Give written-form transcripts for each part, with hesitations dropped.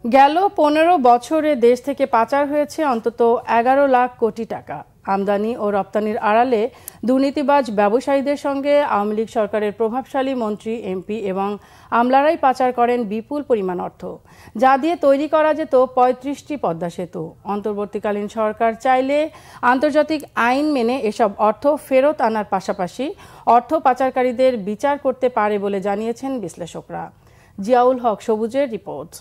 গেল ১৫ বছরে দেশ থেকে পাচার হয়েছে অন্তত ১১ লাখ কোটি টাকা। আমদানি ও রপ্তানির আড়ালে দুর্নীতিবাজ ব্যবসায়ীদের সঙ্গে আওয়ামী লীগ সরকারের প্রভাবশালী মন্ত্রী, এমপি এবং আমলারাই পাচার করেন বিপুল পরিমাণ অর্থ, যা দিয়ে তৈরি করা যেত ৩৫টি পদ্মা সেতু। অন্তর্বর্তীকালীন সরকার চাইলে আন্তর্জাতিক আইন মেনে এসব অর্থ ফেরত আনার পাশাপাশি অর্থ পাচারকারীদের বিচার করতে পারে বলে জানিয়েছেন বিশ্লেষকরা। জিয়াউল হক সবুজের রিপোর্ট।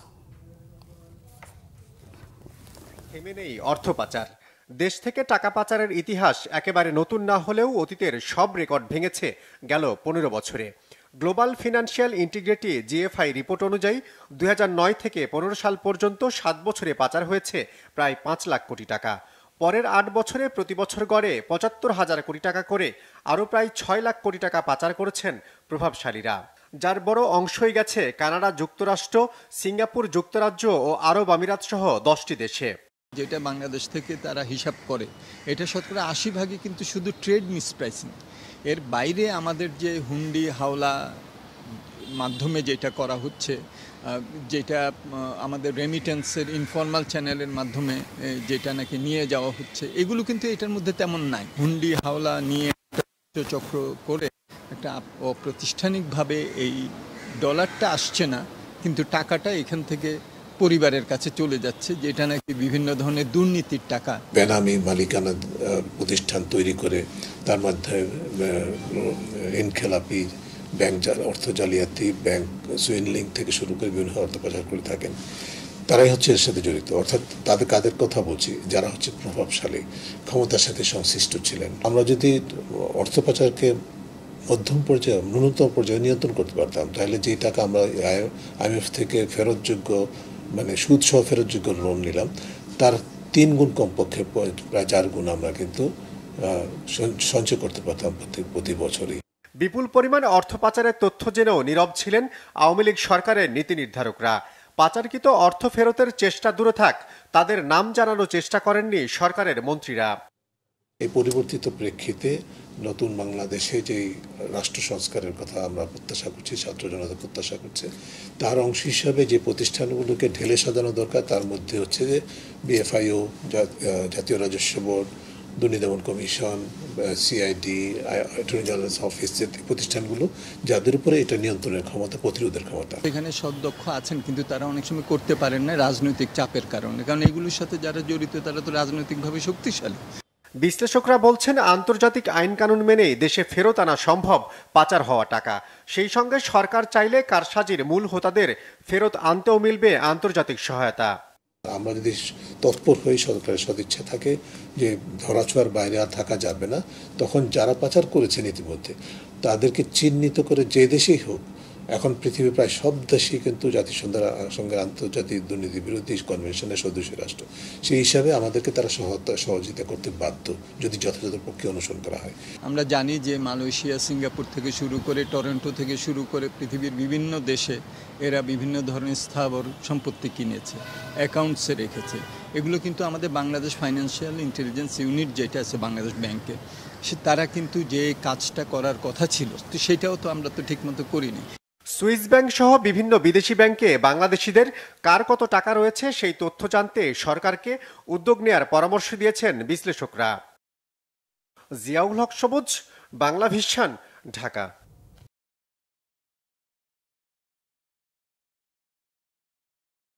থেমে নেই অর্থ পাচার। দেশ থেকে টাকা পাচারের ইতিহাস একেবারে নতুন না হলেও অতীতের সব রেকর্ড ভেঙেছে গেল ১৫ বছরে। Global financial integrity GFI report অনুযায়ী ২০০৯ থেকে ১৫ সাল পর্যন্ত ৭ বছরে পাচার হয়েছে প্রায় ৫ লাখ কোটি টাকা। পরের ৮ বছরে প্রতি বছর গড়ে ৭৫,০০০ কোটি টাকা করে আরও প্রায় ৬ লাখ কোটি টাকা পাচার করেছেন প্রভাবশালীরা, যার বড় অংশই গেছে কানাডা, যুক্তরাষ্ট্র, সিঙ্গাপুর, যুক্তরাজ্য ও আরব আমিরাত সহ ১০টি দেশে। যেটা বাংলাদেশ থেকে তারা হিসাব করে, এটা শতকরা ৮০ ভাগই কিন্তু শুধু ট্রেড মিসপ্রাইসিং। এর বাইরে আমাদের যে হুন্ডি হাওলা মাধ্যমে যেটা করা হচ্ছে, যেটা আমাদের রেমিটেন্সের ইনফর্মাল চ্যানেলের মাধ্যমে যেটা নাকি নিয়ে যাওয়া হচ্ছে, এগুলো কিন্তু এটার মধ্যে তেমন নাই। হুন্ডি হাওলা নিয়ে চক্র করে একটা অপ্রাতিষ্ঠানিকভাবে এই ডলারটা আসছে না, কিন্তু টাকাটা এখান থেকে পরিবারের কাছে চলে যাচ্ছে, যেটা নাকি বিভিন্ন ধরনের দুর্নীতির টাকা। বেনামি মালিকানা প্রতিষ্ঠান তৈরি করে তার মধ্যে ইনখেলাপি ব্যাংক অর্থ জালিয়াতি, ব্যাংক সুইন্ডলিং থেকে শুরু করে বিভিন্ন অর্থ পাচার করে থাকেন। তারাই হচ্ছে এর সাথে জড়িত। অর্থাৎ কাদের কথা বলছি, যারা হচ্ছে প্রভাবশালী, ক্ষমতার সাথে সংশ্লিষ্ট ছিলেন। আমরা যদি অর্থ পাচারকে মধ্যম পর্যায়ে, ন্যূনতম পর্যায়ে নিয়ন্ত্রণ করতে পারতাম, তাহলে যে টাকা আমরা আইএমএফ থেকে ফেরতযোগ্য, মানে সুদ সহ ফেরতযোগ্য লোন নিলাম, তার ৩ গুণ কমপক্ষে, প্রায় ৪ গুণ আমরা কিন্তু সঞ্চয় করতে পারতাম প্রতি বছরই। বিপুল পরিমাণ অর্থ পাচারের তথ্য জেনেও নীরব ছিলেন আওয়ামী লীগ সরকারের নীতি নির্ধারকরা। পাচারকৃত অর্থ ফেরতের চেষ্টা দূরে থাক, তাদের নাম জানানোর চেষ্টা করেননি সরকারের মন্ত্রীরা। এই পরিবর্তিত প্রেক্ষিতে নতুন বাংলাদেশে যে রাষ্ট্র সংস্কারের কথা আমরা প্রত্যাশা করছি, ছাত্র জনতা প্রত্যাশা করছে, তার অংশ হিসাবে যে প্রতিষ্ঠানগুলোকে ঢেলে সাজানো দরকার, তার মধ্যে হচ্ছে যে বিএফআইও, জাতীয় রাজস্ব বোর্ড, দুর্নীতি দমন commission, CID, attorney general office, যে প্রতিষ্ঠানগুলো যাদের উপরে এটা নিয়ন্ত্রণের ক্ষমতা, প্রতিরোধের ক্ষমতা। এখানে সদক্ষ আছেন, কিন্তু তারা অনেক সময় করতে পারেন না রাজনৈতিক চাপের কারণে, কারণ এগুলোর সাথে যারা জড়িত তারা তো রাজনৈতিকভাবে শক্তিশালী। বিশ্লেষকরা বলছেন, আন্তর্জাতিক আইন কানুন মেনেই দেশে ফেরত আনা সম্ভব পাচার হওয়া টাকা। সেই সঙ্গে সরকার চাইলে কারসাজির মূল হোতাদের ফেরত আনতেও মিলবে আন্তর্জাতিক সহায়তা। আমরা যদি তৎপর হয়ে সরকারের সদিচ্ছা থাকে যে ধরাছোঁয়ার বাইরে আর থাকা যাবে না, তখন যারা পাচার করেছেন ইতিমধ্যে তাদেরকে চিহ্নিত করে, যে দেশেই হোক, এখন পৃথিবীর প্রায় সব দেশেই কিন্তু জাতিসংঘের সঙ্গে আন্তর্জাতিক দুর্নীতি বিরোধী কনভেনশনের সদস্য রাষ্ট্র, সেই হিসাবে আমাদেরকে তারা সহযোগিতা করতে বাধ্য, যদি যথাযথ প্রক্রিয়া অনুসরণ করা হয়। আমরা জানি যে মালয়েশিয়া, সিঙ্গাপুর থেকে শুরু করে, টরন্টো থেকে শুরু করে পৃথিবীর বিভিন্ন দেশে এরা বিভিন্ন ধরনের স্থাবর সম্পত্তি কিনেছে, অ্যাকাউন্টসে রেখেছে। এগুলো কিন্তু আমাদের বাংলাদেশ ফাইন্যান্সিয়াল ইন্টেলিজেন্স ইউনিট যেটা আছে বাংলাদেশ ব্যাংকে, তারা কিন্তু যে কাজটা করার কথা ছিল, তো সেটাও তো আমরা তো ঠিকমতো করিনি। সুইস ব্যাংক সহ বিভিন্ন বিদেশি ব্যাংকে বাংলাদেশিদের কার কত টাকা রয়েছে সেই তথ্য জানতে সরকারকে উদ্যোগ নেয়ার পরামর্শ দিয়েছেন বিশ্লেষকরা। জিয়াউল হক সবুজ, বাংলা ভিশন, ঢাকা।